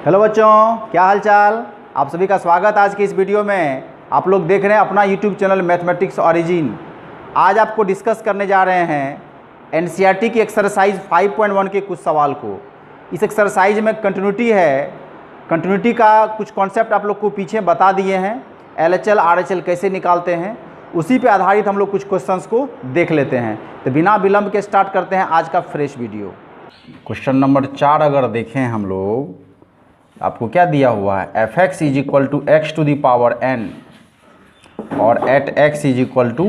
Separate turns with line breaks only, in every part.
Hello बच्चों, क्या हाल चाल। आप सभी का स्वागत आज की इस वीडियो में। आप लोग देख रहे हैं अपना यूट्यूब चैनल मैथमेटिक्स ओरिजिन। आज आपको डिस्कस करने जा रहे हैं एनसीईआरटी की एक्सरसाइज 5.1 के कुछ सवाल को। इस एक्सरसाइज में कंटिन्यूटी है। कंटिन्यूटी का कुछ कॉन्सेप्ट आप लोग को पीछे बता दिए हैं। एलएचएल आरएचएल कैसे निकालते हैं, उसी पे आधारित हम लोग कुछ क्वेश्चंस को देख लेते हैं। तो बिना विलंब के स्टार्ट करते हैं आज का फ्रेश वीडियो। क्वेश्चन नंबर 4 अगर देखें हम लोग, आपको क्या दिया हुआ है, F X is equal to X to the power N और at X is equal to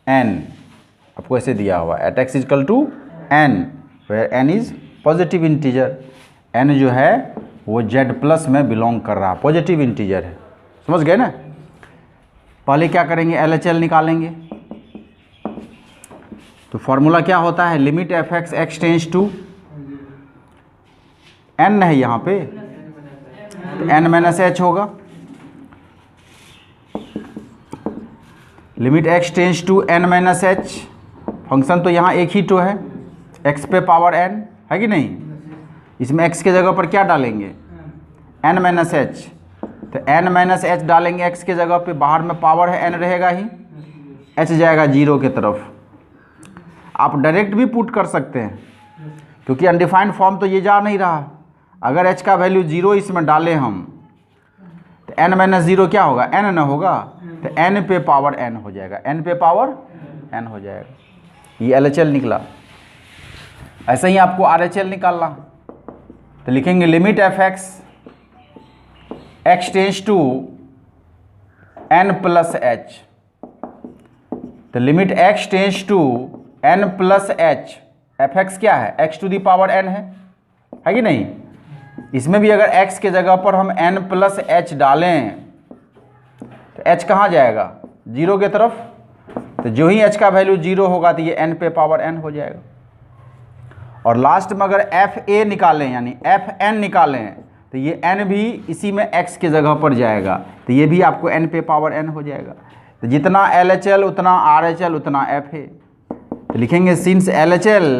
N. आपको ऐसे दिया हुआ है at X is equal to N, where N is positive integer. N जो है वो जेड प्लस में बिलोंग कर रहा है, पॉजिटिव इंटीजर है। समझ गए ना। पहले क्या करेंगे, एलएचएल निकालेंगे। तो फॉर्मूला क्या होता है, limit F x x tends to n है यहाँ पे, तो एन माइनस एच होगा। Limit x tends to n minus h, function तो यहाँ एक ही तो है, एक्स पे पावर एन है कि नहीं। इसमें एक्स के जगह पर क्या डालेंगे, एन माइनस एच। तो एन माइनस एच डालेंगे एक्स के जगह पे, बाहर में पावर है एन रहेगा ही, एच जाएगा जीरो की तरफ। आप डायरेक्ट भी पुट कर सकते हैं क्योंकि अनडिफाइंड फॉर्म तो ये जा नहीं रहा। अगर h का वैल्यू 0 इसमें डालें हम, तो n माइनस 0 क्या होगा, n न होगा, तो n पे पावर n हो जाएगा, n पे पावर n हो जाएगा। ये LHL निकला। ऐसे ही आपको RHL निकालना। तो लिखेंगे limit F x x tends to n plus H. तो limit x tends to n plus H, F X क्या है, x to the power n है कि नहीं। इसमें भी अगर x के जगह पर हम n प्लस एच डालें तो h कहाँ जाएगा, जीरो के तरफ। तो जो ही h का वैल्यू जीरो होगा तो ये n पे पावर n हो जाएगा। और लास्ट में अगर एफ ए निकालें यानी एफ एन निकालें तो ये n भी इसी में x के जगह पर जाएगा, तो ये भी आपको n पे पावर n हो जाएगा। तो जितना LHL उतना RHL उतना एफ ए। तो लिखेंगे since LHL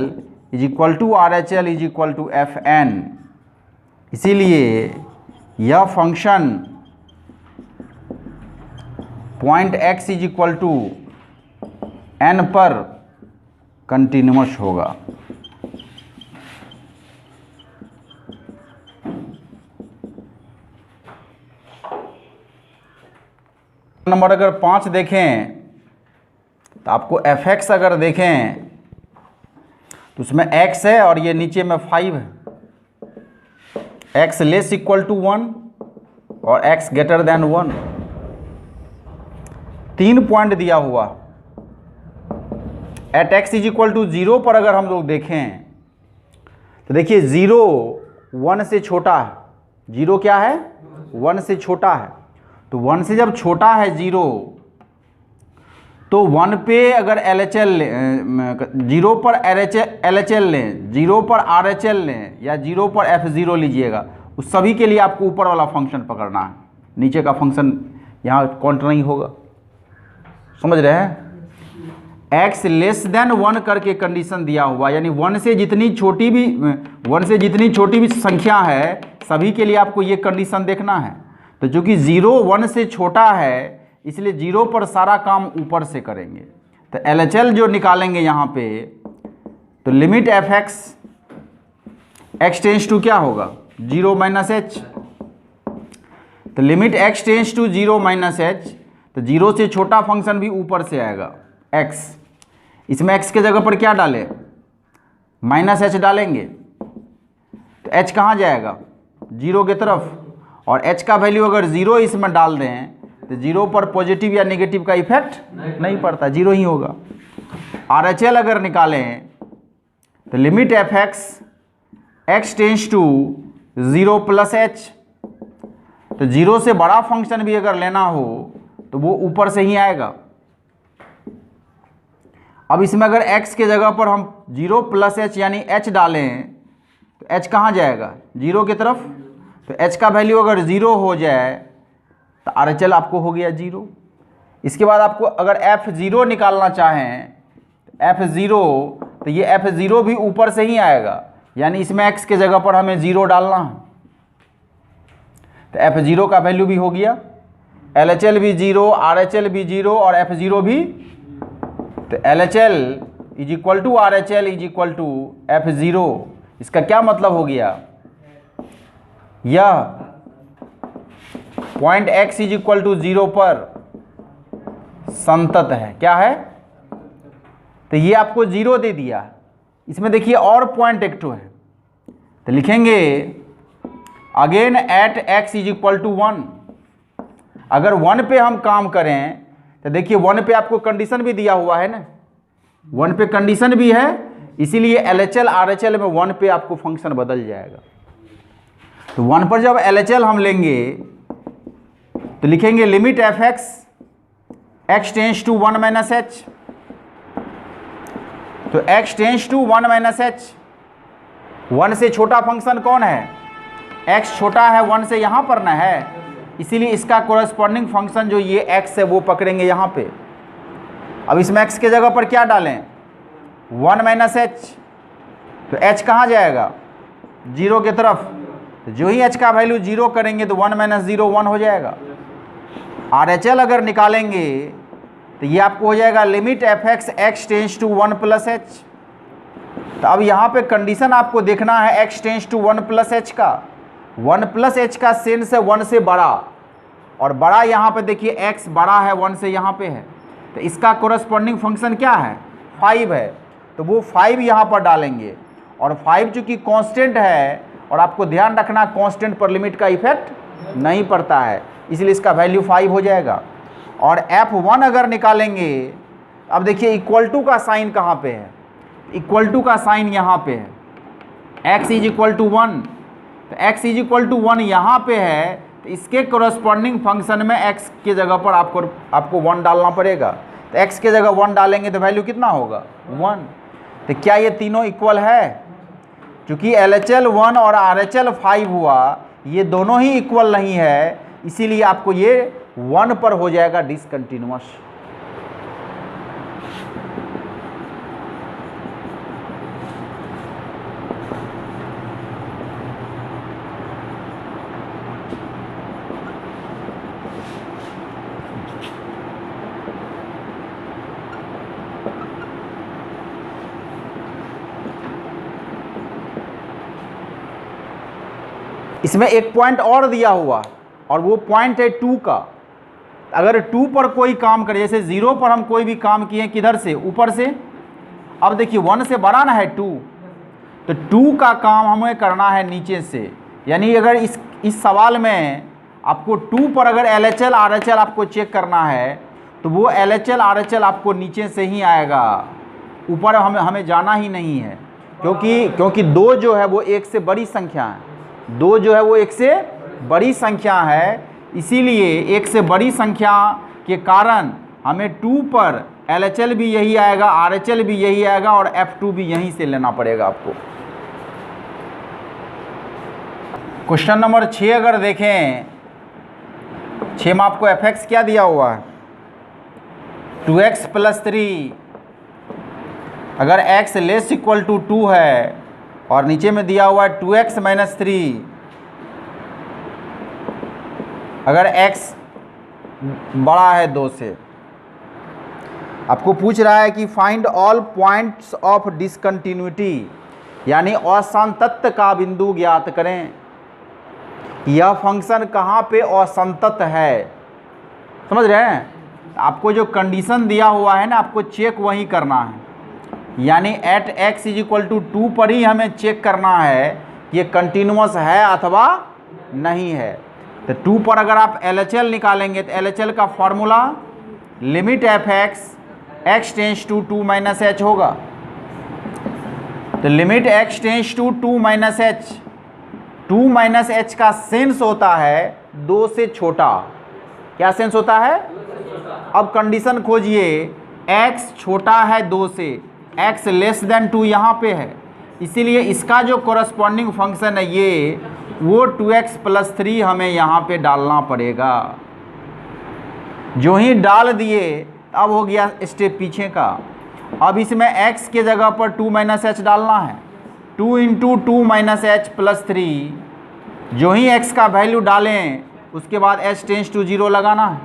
is equal to RHL is equal to f n, इसीलिए यह function point x is equal to n पर कंटिन्यूअस होगा। नंबर अगर 5 देखें तो आपको एफ एक्स अगर देखें तो उसमें x है और ये नीचे में 5 है। x लेस इक्वल टू 1 और x ग्रेटर देन 1। 3 पॉइंट दिया हुआ। At x is equal to 0 पर अगर हम लोग देखें तो देखिए 0 1 से छोटा है। 0 क्या है, 1 से छोटा है। तो 1 से जब छोटा है 0, तो 1 पे अगर LHL लें, 0 पर LHL लें, 0 पर RHL लें या 0 पर F0 लीजिएगा, उस सभी के लिए आपको ऊपर वाला फंक्शन पकड़ना है, नीचे का फंक्शन यहाँ काउंट नहीं होगा। समझ रहे हैं। x लेस देन 1 करके कंडीशन दिया हुआ, यानी 1 से जितनी छोटी भी संख्या है सभी के लिए आपको ये कंडीशन देखना है। तो चूँकि 0 1 से छोटा है इसलिए 0 पर सारा काम ऊपर से करेंगे। तो LHL जो निकालेंगे यहाँ पे, तो limit F x x tends to क्या होगा, 0 माइनस एच। तो limit x tends to 0 minus h, तो 0 से छोटा फंक्शन भी ऊपर से आएगा x। इसमें x के जगह पर क्या डालें, माइनस एच डालेंगे, तो h कहाँ जाएगा, 0 की तरफ। और h का वैल्यू अगर 0 इसमें डाल दें तो 0 पर पॉजिटिव या नेगेटिव का इफेक्ट नहीं पड़ता, 0 ही होगा। RHL अगर निकालें तो limit F x x tends to 0 plus H. तो 0 से बड़ा फंक्शन भी अगर लेना हो तो वो ऊपर से ही आएगा। अब इसमें अगर x के जगह पर हम 0 प्लस एच यानी h डालें तो h कहाँ जाएगा, 0 की तरफ। तो h का वैल्यू अगर 0 हो जाए तो RHL आपको हो गया 0। इसके बाद आपको अगर F0 निकालना चाहें, F0, तो ये F0 भी ऊपर से ही आएगा, यानी इसमें x के जगह पर हमें 0 डालना है। तो F0 का वैल्यू भी हो गया, LHL भी 0, RHL भी 0 और F0 भी। तो LHL is equal to RHL is equal to F0। इसका क्या मतलब हो गया, यह point x is equal to 0 पर संतत है। क्या है, तो ये आपको 0 दे दिया। इसमें देखिए और पॉइंट एक ठो है, तो लिखेंगे again at x is equal to 1। अगर 1 पे हम काम करें तो देखिए 1 पे आपको कंडीशन भी दिया हुआ है ना, 1 पे कंडीशन भी है, इसीलिए LHL RHL में 1 पे आपको फंक्शन बदल जाएगा। तो 1 पर जब LHL हम लेंगे तो लिखेंगे limit fx x tends to 1 minus h। तो x tends to 1 minus h, 1 से छोटा फंक्शन कौन है, x छोटा है 1 से यहाँ पर ना है, इसीलिए इसका कोरस्पॉन्डिंग फंक्शन जो ये x है वो पकड़ेंगे यहाँ पे। अब इसमें x के जगह पर क्या डालें, 1 माइनस h, तो h कहाँ जाएगा, 0 की तरफ। तो जो ही h का वैल्यू 0 करेंगे तो 1 माइनस 0 1 हो जाएगा। RHL अगर निकालेंगे तो ये आपको हो जाएगा limit fx x tends to 1 plus h। तो अब यहाँ पे कंडीशन आपको देखना है x tends to 1 plus h का, 1 प्लस h का सेंस है 1 से बड़ा, और बड़ा यहाँ पे देखिए x बड़ा है 1 से यहाँ पे है, तो इसका कोरस्पॉन्डिंग फंक्शन क्या है, 5 है। तो वो 5 यहाँ पर डालेंगे, और 5 चूँकि कांस्टेंट है, और आपको ध्यान रखना कांस्टेंट पर लिमिट का इफेक्ट नहीं पड़ता है, इसलिए इसका वैल्यू 5 हो जाएगा। और F1 अगर निकालेंगे, अब देखिए इक्वल टू का साइन कहाँ पे है, इक्वल टू का साइन यहाँ पे है, x इज इक्वल टू 1, तो x इज इक्वल टू 1 यहाँ पे है, तो इसके कोरस्पॉन्डिंग फंक्शन में x के जगह पर आपको 1 डालना पड़ेगा। तो x के जगह 1 डालेंगे तो वैल्यू कितना होगा, 1। तो क्या ये तीनों इक्वल है, क्योंकि LHL 1 और RHL 5 हुआ, ये दोनों ही इक्वल नहीं है, इसीलिए आपको ये 1 पर हो जाएगा डिसकंटिन्यूअस। इसमें एक पॉइंट और दिया हुआ, और वो पॉइंट है 2 का। अगर 2 पर कोई काम करे, जैसे 0 पर हम कोई भी काम किए, किधर से, ऊपर से, अब देखिए 1 से बड़ा ना है 2, तो 2 का काम हमें करना है नीचे से। यानी अगर इस सवाल में आपको 2 पर अगर LHL RHL आपको चेक करना है, तो वो LHL RHL आपको नीचे से ही आएगा, ऊपर हमें जाना ही नहीं है, क्योंकि 2 जो है वो 1 से बड़ी संख्या है, 2 जो है वो 1 से बड़ी संख्या है, इसीलिए 1 से बड़ी संख्या के कारण हमें 2 पर LHL भी यही आएगा, RHL भी यही आएगा, और F2 भी यहीं से लेना पड़ेगा आपको। क्वेश्चन नंबर 6 अगर देखें, 6 में आपको fx क्या दिया हुआ है, 2x प्लस 3। अगर x लेस इक्वल टू 2 है, और नीचे में दिया हुआ है 2x माइनस 3, अगर x बड़ा है 2 से, आपको पूछ रहा है कि find all points of discontinuity, यानी असंतत का बिंदु ज्ञात करें। यह फंक्शन कहाँ पे असंतत है, समझ रहे हैं। आपको जो कंडीशन दिया हुआ है ना, आपको चेक वही करना है, यानी at x is equal to 2 पर ही हमें चेक करना है कि ये कंटिन्यूअस है अथवा नहीं है। तो 2 पर अगर आप LHL निकालेंगे तो LHL का formula limit fx x tends to 2 minus h होगा। तो limit x tends to 2 minus h, 2 minus h का सेंस होता है 2 से छोटा। क्या सेंस होता है, अब कंडीशन खोजिए, x छोटा है 2 से, x लेस देन 2 यहाँ पे है, इसीलिए इसका जो कोरस्पॉन्डिंग फंक्शन है ये वो 2x प्लस 3 हमें यहाँ पे डालना पड़ेगा। जो ही डाल दिए अब हो गया स्टेप पीछे का। अब इसमें x के जगह पर 2 माइनस h डालना है, 2 इंटू 2 माइनस h प्लस 3, जो ही x का वैल्यू डालें उसके बाद h टेंस टू 0 लगाना है।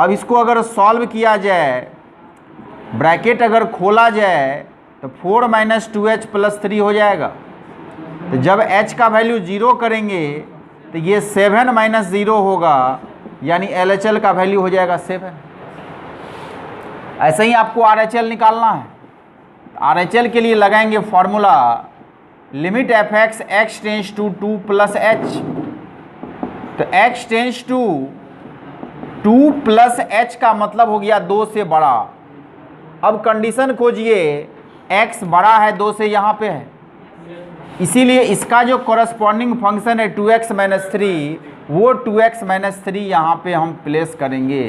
अब इसको अगर सॉल्व किया जाए, ब्रैकेट अगर खोला जाए तो 4 - 2h + 3 हो जाएगा। तो जब h का वैल्यू 0 करेंगे तो ये 7 - 0 होगा, यानी LHL का वैल्यू हो जाएगा 7। ऐसे ही आपको RHL निकालना है। RHL के लिए लगाएंगे formula limit fx x tends to 2 + h। तो x टेंस टू 2 + h का मतलब हो गया 2 से बड़ा। अब कंडीशन खोजिए, x बड़ा है 2 से, यहाँ पे है, इसीलिए इसका जो कॉरस्पॉन्डिंग फंक्शन है 2x - 3, वो 2x - 3 यहाँ पे हम प्लेस करेंगे।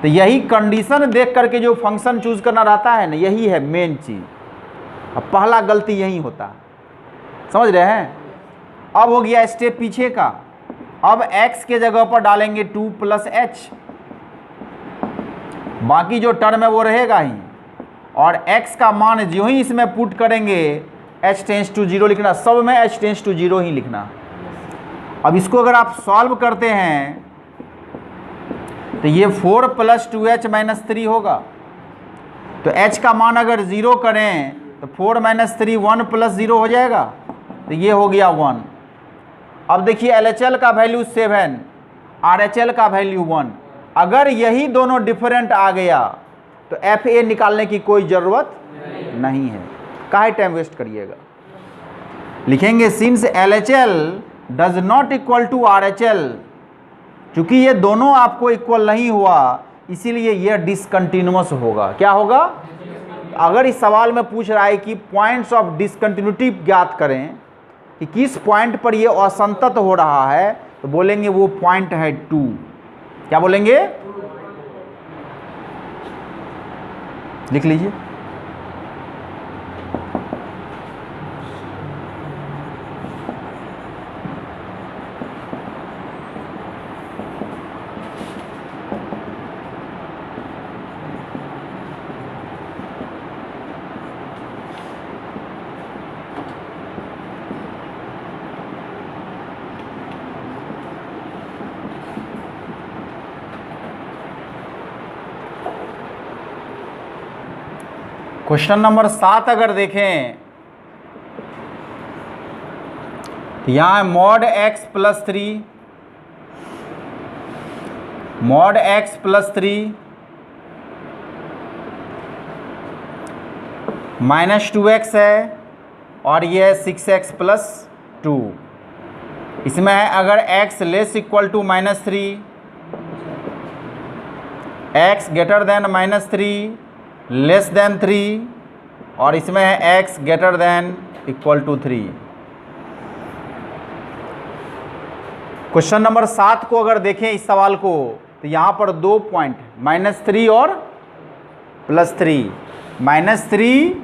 तो यही कंडीशन देख करके जो फंक्शन चूज करना रहता है ना, यही है मेन चीज़। अब पहला गलती यही होता है, समझ रहे हैं। अब हो गया स्टेप पीछे का। अब x के जगह पर डालेंगे 2 + h, बाकी जो टर्म है वो रहेगा ही, और x का मान जो ही इसमें पुट करेंगे h टेंस टू 0 लिखना, सब में h टेंस टू 0 ही लिखना। अब इसको अगर आप सॉल्व करते हैं तो ये 4 + 2h - 3 होगा। तो h का मान अगर 0 करें तो 4 - 3 1 + 0 हो जाएगा, तो ये हो गया 1। अब देखिए LHL का वैल्यू 7, RHL का वैल्यू 1। अगर यही दोनों डिफरेंट आ गया तो FA निकालने की कोई ज़रूरत नहीं है, काहे टाइम वेस्ट करिएगा। लिखेंगे since LHL does not equal to RHL, चूंकि ये दोनों आपको इक्वल नहीं हुआ इसीलिए ये डिसकंटिन्यूअस होगा। क्या होगा? अगर इस सवाल में पूछ रहा है कि पॉइंट्स ऑफ डिसकंटिन्यूटी ज्ञात करें कि किस पॉइंट पर ये असंतत हो रहा है, तो बोलेंगे वो पॉइंट है 2। क्या बोलेंगे? लिख लीजिए। क्वेश्चन नंबर 7 अगर देखें तो यहाँ है mod x + 3, mod x + 3 -2x है और ये है 6x + 2। इसमें है अगर x <= -3, x > -3 <3, और इसमें है x > 3। क्वेश्चन नंबर 7 को अगर देखें इस सवाल को तो यहाँ पर 2 पॉइंट -3 और +3, -3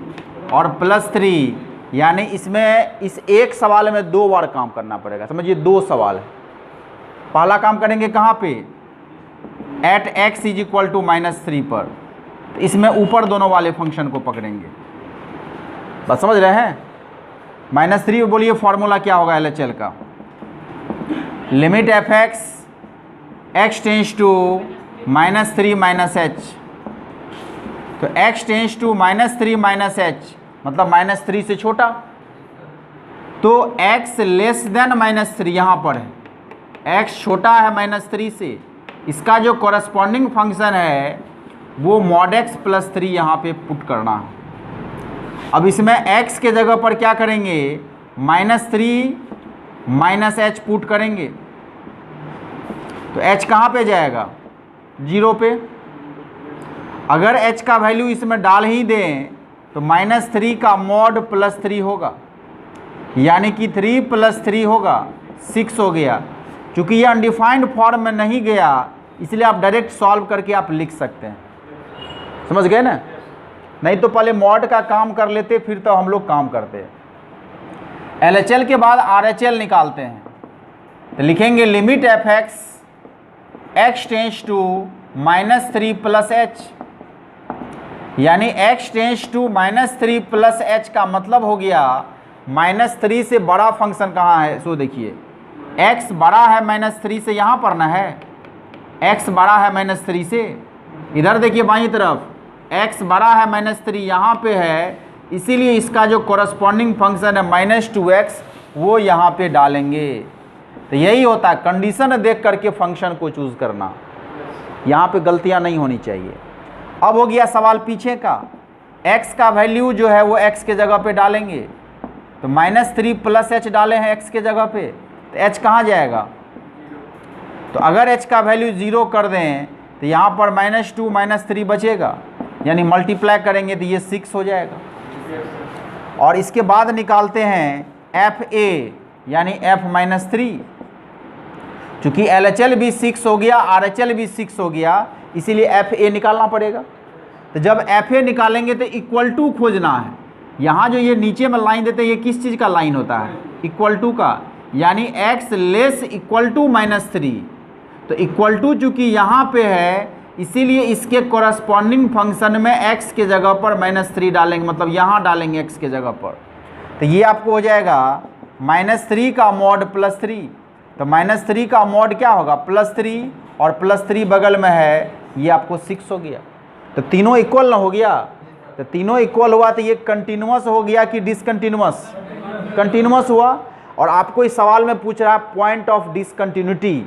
और +3, यानी इसमें इस एक सवाल में 2 बार काम करना पड़ेगा। समझिए 2 सवाल है। पहला काम करेंगे कहाँ पे? एट x = -3 पर, तो इसमें ऊपर दोनों वाले फंक्शन को पकड़ेंगे। बस समझ रहे हैं? -3 बोलिए फॉर्मूला क्या होगा LHL का? Limit fx x tends to -3 - h। तो x टेंस टू -3 - h मतलब -3 से छोटा, तो x <-3 यहाँ पर है, x छोटा है -3 से। इसका जो कॉरस्पॉन्डिंग फंक्शन है वो mod x + 3 यहाँ पे पुट करना है। अब इसमें x के जगह पर क्या करेंगे? -3 - h पुट करेंगे, तो h कहाँ पे जाएगा? 0 पे। अगर h का वैल्यू इसमें डाल ही दें तो -3 का mod +3 होगा, यानी कि 3 + 3 होगा 6 हो गया। क्योंकि ये अनडिफाइंड फॉर्म में नहीं गया इसलिए आप डायरेक्ट सॉल्व करके आप लिख सकते हैं। समझ गए ना? नहीं तो पहले मॉड का काम कर लेते, फिर तो हम लोग काम करते। LHL के बाद RHL निकालते हैं, तो लिखेंगे limit fx x tends to -3 + h, यानी x टेंस टू -3 + h का मतलब हो गया -3 से बड़ा फंक्शन कहाँ है? सो देखिए x बड़ा है -3 से, यहाँ पर ना है x बड़ा है -3 से, इधर देखिए बाईं तरफ x बड़ा है -3 यहाँ पे है, इसीलिए इसका जो कॉरस्पॉन्डिंग फंक्शन है -2x वो यहाँ पे डालेंगे। तो यही होता है कंडीशन देख करके फंक्शन को चूज़ करना, यहाँ पे गलतियाँ नहीं होनी चाहिए। अब हो गया सवाल पीछे का, x का वैल्यू जो है वो x के जगह पे डालेंगे, तो -3 + h डाले हैं x के जगह पे, तो h कहाँ जाएगा? तो अगर h का वैल्यू 0 कर दें तो यहाँ पर -2 -3 बचेगा, यानी मल्टीप्लाई करेंगे तो ये 6 हो जाएगा। और इसके बाद निकालते हैं fa यानी f-3, चूँकि LHL भी 6 हो गया, RHL भी 6 हो गया, इसीलिए fa निकालना पड़ेगा। तो जब fa निकालेंगे तो इक्वल टू खोजना है। यहाँ जो ये नीचे में लाइन देते हैं ये किस चीज़ का लाइन होता है? इक्वल टू का, यानी x लेस इक्वल टू -3। तो इक्वल टू चूँकि यहाँ पे है, इसीलिए इसके कॉरस्पॉन्डिंग फंक्शन में x के जगह पर -3 डालेंगे, मतलब यहाँ डालेंगे x के जगह पर। तो ये आपको हो जाएगा -3 का मॉड +3, तो -3 का मॉड क्या होगा? +3, और +3 बगल में है, ये आपको 6 हो गया। तो तीनों इक्वल ना हो गया? तो तीनों इक्वल हुआ तो ये कंटिन्यूअस हो गया कि डिसकंटिन्यूअस? कंटिन्यूअस हुआ। और आपको इस सवाल में पूछ रहा है पॉइंट ऑफ डिसकंटिन्यूटी,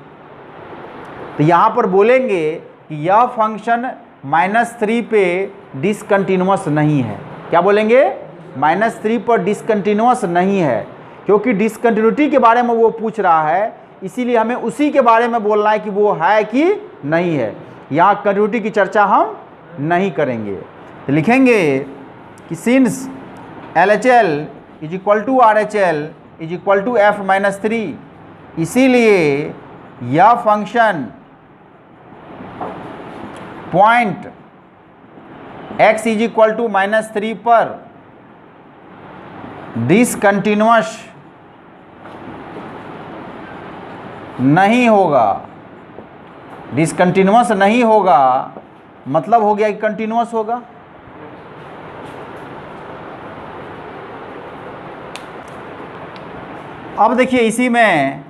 तो यहाँ पर बोलेंगे कि यह फंक्शन -3 पे डिसकंटिन्यूअस नहीं है। क्या बोलेंगे? -3 पर डिसकंटिन्यूअस नहीं है, क्योंकि डिसकंटिन्यूटी के बारे में वो पूछ रहा है, इसीलिए हमें उसी के बारे में बोलना है कि वो है कि नहीं है। यहाँ कंटिन्यूटी की चर्चा हम नहीं करेंगे। तो लिखेंगे कि सिंस LHL = RHL = f-3, इसीलिए यह फंक्शन पॉइंट x = -3 पर डिसकंटिन्यूअस नहीं होगा। डिसकंटिन्यूअस नहीं होगा मतलब हो गया कि कंटिन्यूअस होगा। अब देखिए इसी में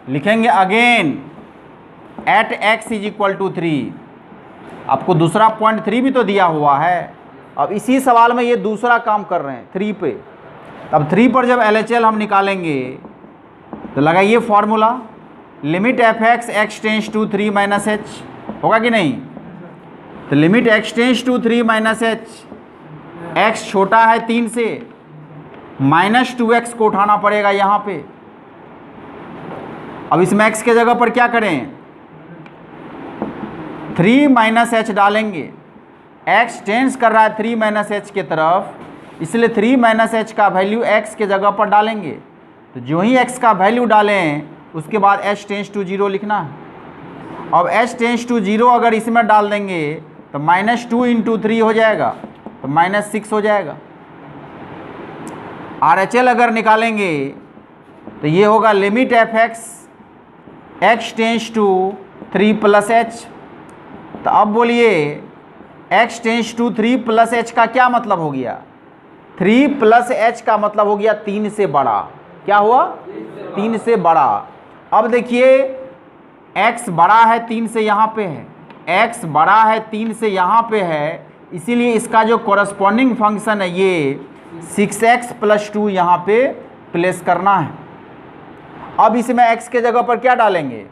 लिखेंगे अगेन एट x = 3। आपको दूसरा पॉइंट 3 भी तो दिया हुआ है। अब इसी सवाल में ये दूसरा काम कर रहे हैं 3 पे। अब 3 पर जब LHL हम निकालेंगे तो लगाइए formula, limit f(x) x tends to 3 - h, होगा कि नहीं? तो limit x tends to 3 - h, x छोटा है 3 से, -2x को उठाना पड़ेगा यहाँ पे। अब इसमें x के जगह पर क्या करें? 3 - h डालेंगे। x टेंस कर रहा है 3 - h के तरफ, इसलिए 3 - h का वैल्यू x के जगह पर डालेंगे। तो जो ही x का वैल्यू डालें उसके बाद h टेंस टू 0 लिखना है। अब h टेंस टू 0 अगर इसमें डाल देंगे तो -2 × 3 हो जाएगा, तो -6 हो जाएगा। RHL अगर निकालेंगे तो ये होगा limit f(x) x tends to 3 + h। तो अब बोलिए x टेंस टू 3 + h का क्या मतलब हो गया? 3 + h का मतलब हो गया 3 से बड़ा। क्या हुआ? 3 से बड़ा। अब देखिए x बड़ा है 3 से, यहाँ पे है x बड़ा है 3 से, यहाँ पे है, इसीलिए इसका जो कॉरस्पॉन्डिंग फंक्शन है ये 6x + 2 यहाँ पे प्लेस करना है। अब इसमें x के जगह पर क्या डालेंगे?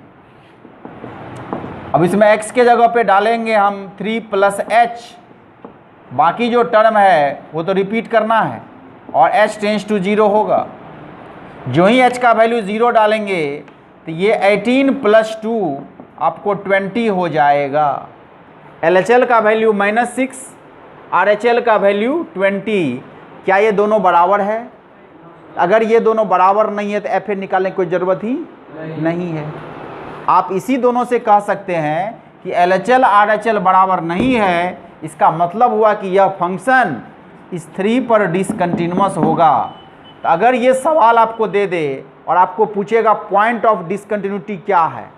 अब इसमें x के जगह पे डालेंगे हम 3 + h, बाकी जो टर्म है वो तो रिपीट करना है, और h टेंस टू 0 होगा। जो ही h का वैल्यू 0 डालेंगे तो ये 18 + 2 आपको 20 हो जाएगा। LHL का वैल्यू -6, RHL का वैल्यू 20। क्या ये दोनों बराबर है? अगर ये दोनों बराबर नहीं है तो FA निकालने की कोई ज़रूरत ही नहीं है। आप इसी दोनों से कह सकते हैं कि LHL RHL बराबर नहीं है, इसका मतलब हुआ कि यह फंक्शन इस 3 पर डिसकंटिन्यूअस होगा। तो अगर ये सवाल आपको दे दे और आपको पूछेगा पॉइंट ऑफ डिसकंटिन्यूटी क्या है,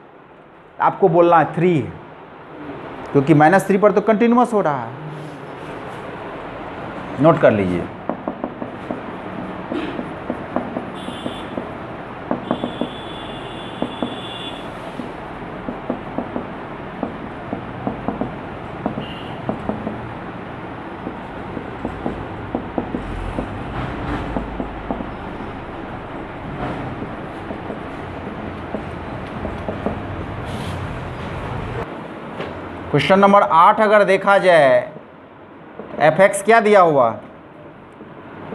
आपको बोलना है 3 है, क्योंकि -3 पर तो कंटिन्यूअस हो रहा है। नोट कर लीजिए। क्वेश्चन नंबर 8 अगर देखा जाए, एफ एक्स क्या दिया हुआ,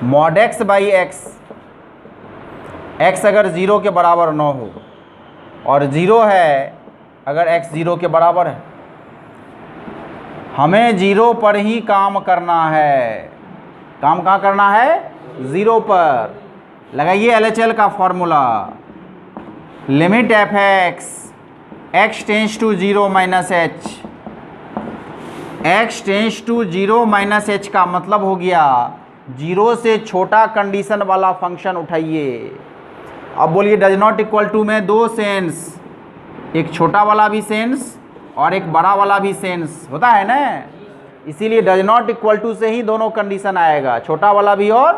mod x by x, x अगर 0 के बराबर न हो और 0 है अगर x 0 के बराबर है। हमें 0 पर ही काम करना है। काम कहाँ करना है? 0 पर। लगाइए LHL का formula, limit F x tends to 0 minus h, x tends to 0 minus h का मतलब हो गया 0 से छोटा कंडीशन वाला फंक्शन उठाइए। अब बोलिए डज नॉट इक्वल टू में दो सेंस, एक छोटा वाला भी सेंस और एक बड़ा वाला भी सेंस होता है ना, इसीलिए डज नॉट इक्वल टू से ही दोनों कंडीशन आएगा, छोटा वाला भी और।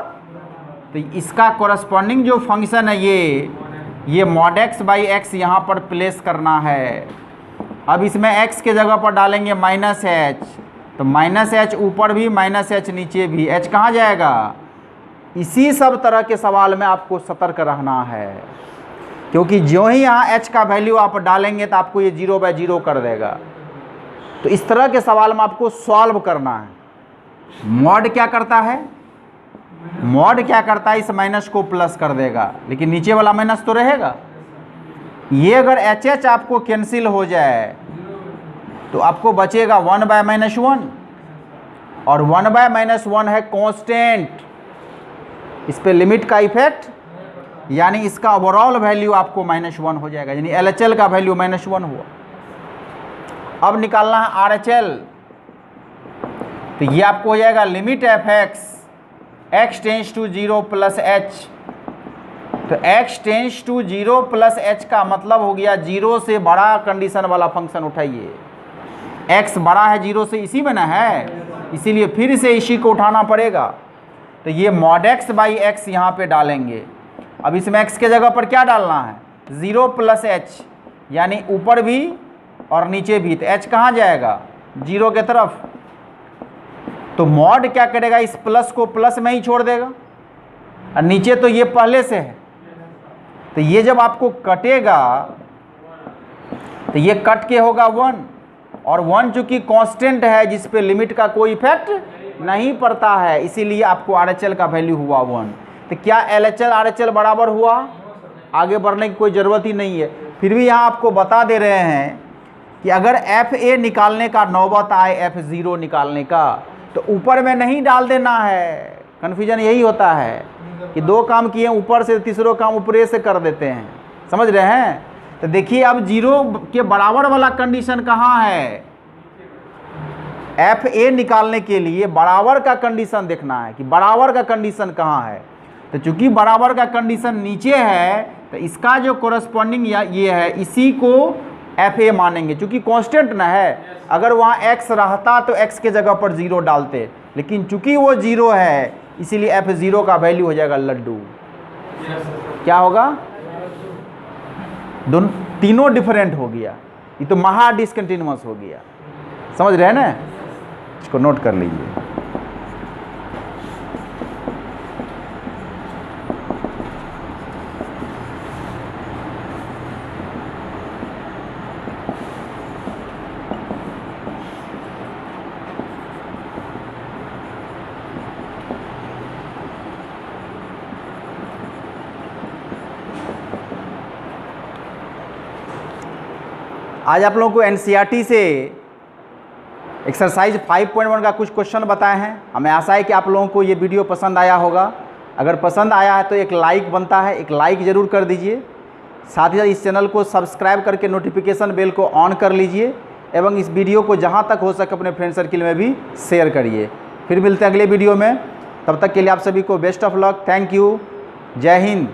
तो इसका कॉरस्पॉन्डिंग जो फंक्शन है ये मॉड एक्स बाई एक्स यहाँ पर प्लेस करना है। अब इसमें x के जगह पर डालेंगे माइनस एच, तो माइनस एच ऊपर भी माइनस एच नीचे भी, h कहाँ जाएगा? इसी सब तरह के सवाल में आपको सतर्क रहना है, क्योंकि जो ही यहाँ h का वैल्यू आप डालेंगे तो आपको ये 0/0 कर देगा। तो इस तरह के सवाल में आपको सॉल्व करना है। मॉड क्या करता है? मॉड क्या करता है? इस माइनस को प्लस कर देगा, लेकिन नीचे वाला माइनस तो रहेगा। ये अगर HH आपको कैंसिल हो जाए तो आपको बचेगा 1/-1, और 1/-1 है कांस्टेंट, इस पे लिमिट का इफेक्ट, यानी इसका ओवरऑल वैल्यू आपको -1 हो जाएगा, यानी LHL का वैल्यू -1 हुआ। अब निकालना है RHL, तो ये आपको हो जाएगा limit F x tends to 0 plus H, तो x tends to 0 plus h का मतलब हो गया 0 से बड़ा कंडीशन वाला फंक्शन उठाइए। x बड़ा है 0 से, इसी में ना है, इसीलिए फिर से इसी को उठाना पड़ेगा। तो ये मॉड एक्स बाई एक्स यहाँ पे डालेंगे। अब इसमें x के जगह पर क्या डालना है? 0 प्लस एच, यानी ऊपर भी और नीचे भी, तो h कहाँ जाएगा? 0 के तरफ। तो मॉड क्या करेगा? इस प्लस को प्लस में ही छोड़ देगा, और नीचे तो ये पहले से है, तो ये जब आपको कटेगा तो ये कट के होगा 1, और 1 चूंकि कांस्टेंट है जिस पे लिमिट का कोई इफेक्ट नहीं पड़ता है, इसीलिए आपको RHL का वैल्यू हुआ 1। तो क्या LHL RHL बराबर हुआ? आगे बढ़ने की कोई ज़रूरत ही नहीं है। फिर भी यहाँ आपको बता दे रहे हैं कि अगर FA निकालने का नौबत आए, F0 निकालने का, तो ऊपर में नहीं डाल देना है। कन्फ्यूजन यही होता है कि दो काम किए ऊपर से, तीसरा काम ऊपरे से कर देते हैं, समझ रहे हैं? तो देखिए अब 0 के बराबर वाला कंडीशन कहाँ है? FA निकालने के लिए बराबर का कंडीशन देखना है कि बराबर का कंडीशन कहाँ है। तो चूंकि बराबर का कंडीशन नीचे है, तो इसका जो कोरस्पॉन्डिंग ये है, इसी को FA मानेंगे, चूंकि कांस्टेंट ना है। अगर वहाँ x रहता तो x के जगह पर 0 डालते, लेकिन चूंकि वो 0 है इसीलिए F0 का वैल्यू हो जाएगा लड्डू। क्या होगा? दोनों तीनों डिफरेंट हो गया, ये तो महा डिसकंटिन्यूअस हो गया। समझ रहे हैं ना? इसको नोट कर लीजिए। आज आप लोगों को NCERT से एक्सरसाइज 5.1 का कुछ क्वेश्चन बताए हैं। हमें आशा है कि आप लोगों को ये वीडियो पसंद आया होगा। अगर पसंद आया है तो एक लाइक बनता है, एक लाइक ज़रूर कर दीजिए। साथ ही साथ इस चैनल को सब्सक्राइब करके नोटिफिकेशन बेल को ऑन कर लीजिए, एवं इस वीडियो को जहाँ तक हो सके अपने फ्रेंड सर्किल में भी शेयर करिए। फिर मिलते हैं अगले वीडियो में, तब तक के लिए आप सभी को best of luck. Thank you. जय हिंद।